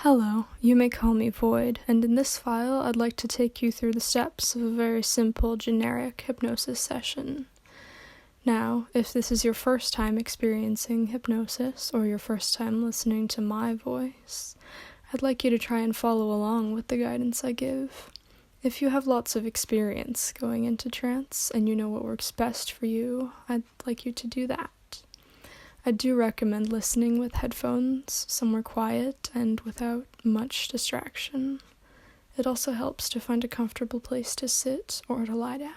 Hello, you may call me Void, and in this file I'd like to take you through the steps of a very simple, generic hypnosis session. Now, if this is your first time experiencing hypnosis, or your first time listening to my voice, I'd like you to try and follow along with the guidance I give. If you have lots of experience going into trance, and you know what works best for you, I'd like you to do that. I do recommend listening with headphones, somewhere quiet and without much distraction. It also helps to find a comfortable place to sit or to lie down.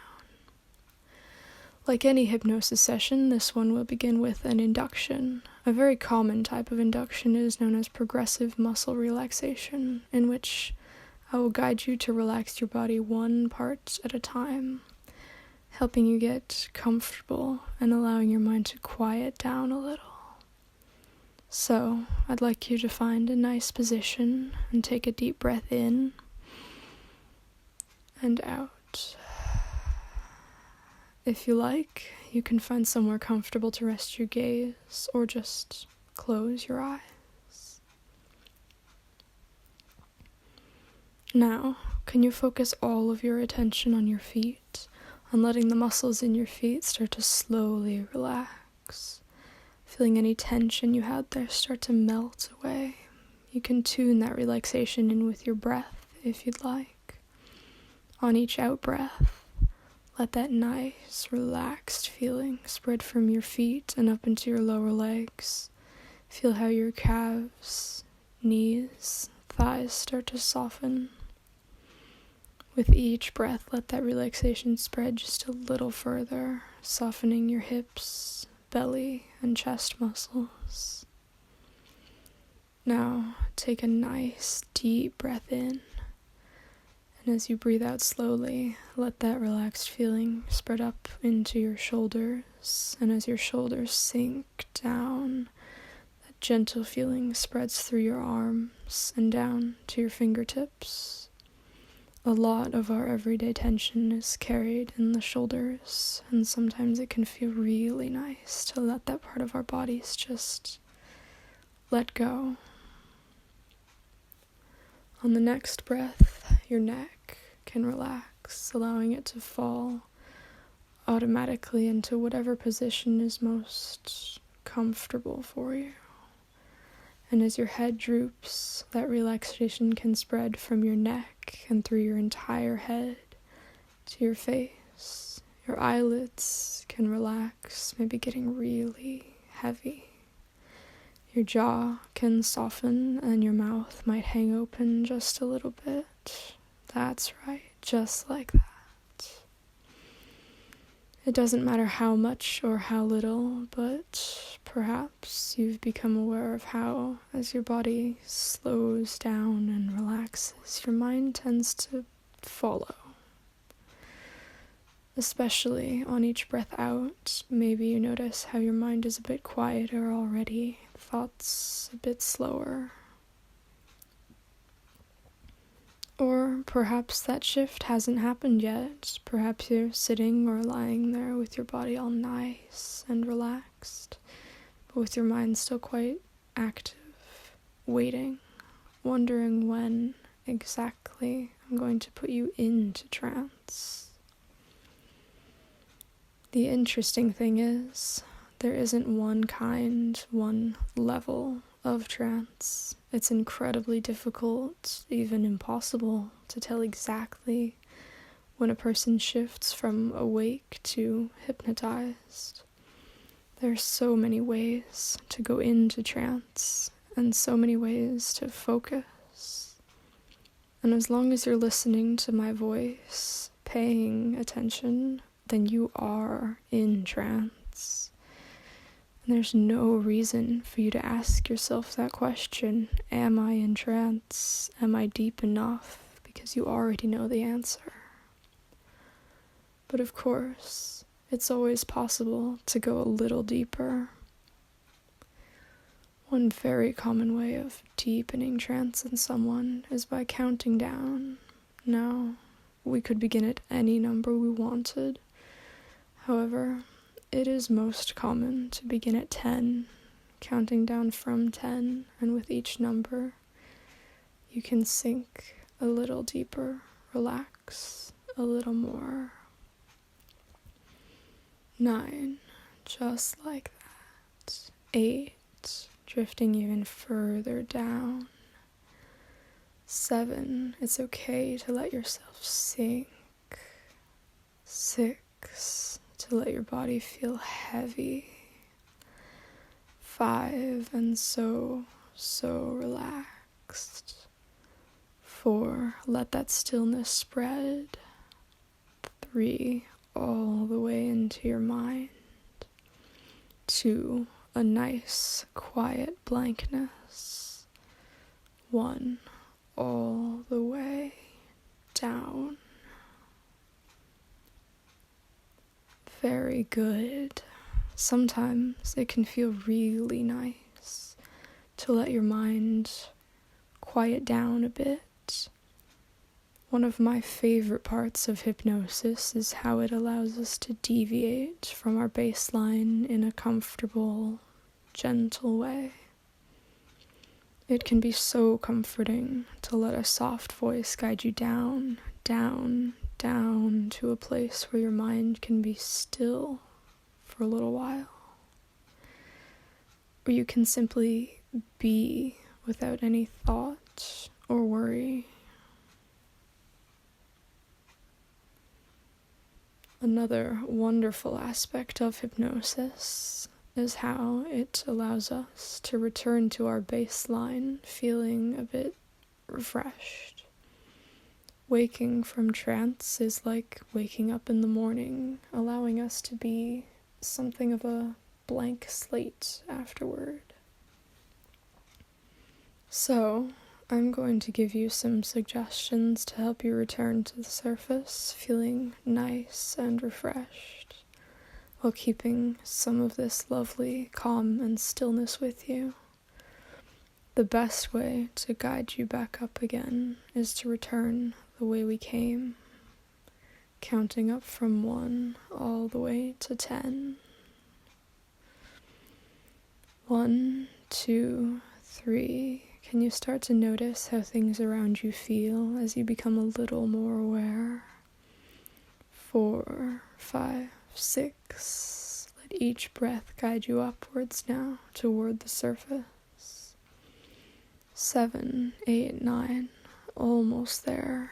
Like any hypnosis session, this one will begin with an induction. A very common type of induction is known as progressive muscle relaxation, in which I will guide you to relax your body one part at a time, helping you get comfortable and allowing your mind to quiet down a little. So, I'd like you to find a nice position and take a deep breath in and out. If you like, you can find somewhere comfortable to rest your gaze or just close your eyes. Now, can you focus all of your attention on your feet? On letting the muscles in your feet start to slowly relax. Feeling any tension you had there start to melt away. You can tune that relaxation in with your breath if you'd like. On each out-breath, let that nice, relaxed feeling spread from your feet and up into your lower legs. Feel how your calves, knees, thighs start to soften. With each breath, let that relaxation spread just a little further, softening your hips, belly, and chest muscles. Now, take a nice, deep breath in, and as you breathe out slowly, let that relaxed feeling spread up into your shoulders, and as your shoulders sink down, that gentle feeling spreads through your arms and down to your fingertips. A lot of our everyday tension is carried in the shoulders, and sometimes it can feel really nice to let that part of our bodies just let go. On the next breath, your neck can relax, allowing it to fall automatically into whatever position is most comfortable for you. And as your head droops, that relaxation can spread from your neck and through your entire head to your face. Your eyelids can relax, maybe getting really heavy. Your jaw can soften and your mouth might hang open just a little bit. That's right, just like that. It doesn't matter how much or how little, but perhaps you've become aware of how, as your body slows down and relaxes, your mind tends to follow. Especially on each breath out, maybe you notice how your mind is a bit quieter already, thoughts a bit slower. Or perhaps that shift hasn't happened yet. Perhaps you're sitting or lying there with your body all nice and relaxed, but with your mind still quite active, waiting, wondering when exactly I'm going to put you into trance. The interesting thing is, there isn't one level of trance. It's incredibly difficult, even impossible, to tell exactly when a person shifts from awake to hypnotized. There are so many ways to go into trance, and so many ways to focus. And as long as you're listening to my voice, paying attention, then you are in trance. And there's no reason for you to ask yourself that question, am I in trance? Am I deep enough? Because you already know the answer. But of course, it's always possible to go a little deeper. One very common way of deepening trance in someone is by counting down. Now, we could begin at any number we wanted. However, it is most common to begin at 10, counting down from 10, and with each number, you can sink a little deeper, relax a little more. 9, just like that. 8, drifting even further down. 7, it's okay to let yourself sink. 6, to let your body feel heavy. 5, and so relaxed. 4, let that stillness spread. 3, all the way into your mind. 2, a nice, quiet blankness. 1, all the way down. Very good. Sometimes it can feel really nice to let your mind quiet down a bit. One of my favorite parts of hypnosis is how it allows us to deviate from our baseline in a comfortable, gentle way. It can be so comforting to let a soft voice guide you down, down, down to a place where your mind can be still for a little while. Where you can simply be without any thought or worry. Another wonderful aspect of hypnosis is how it allows us to return to our baseline feeling a bit refreshed. Waking from trance is like waking up in the morning, allowing us to be something of a blank slate afterward. So, I'm going to give you some suggestions to help you return to the surface, feeling nice and refreshed, while keeping some of this lovely calm and stillness with you. The best way to guide you back up again is to return the way we came, counting up from 1 all the way to 10. 1, 2, 3. Can you start to notice how things around you feel as you become a little more aware? 4, 5, 6. Let each breath guide you upwards now toward the surface. 7, 8, 9. Almost there.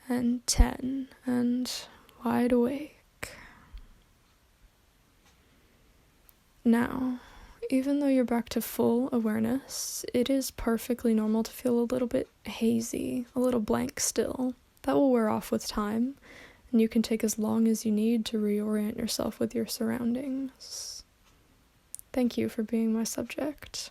And 10. And wide awake. Now, even though you're back to full awareness, it is perfectly normal to feel a little bit hazy, a little blank still. That will wear off with time, and you can take as long as you need to reorient yourself with your surroundings. Thank you for being my subject.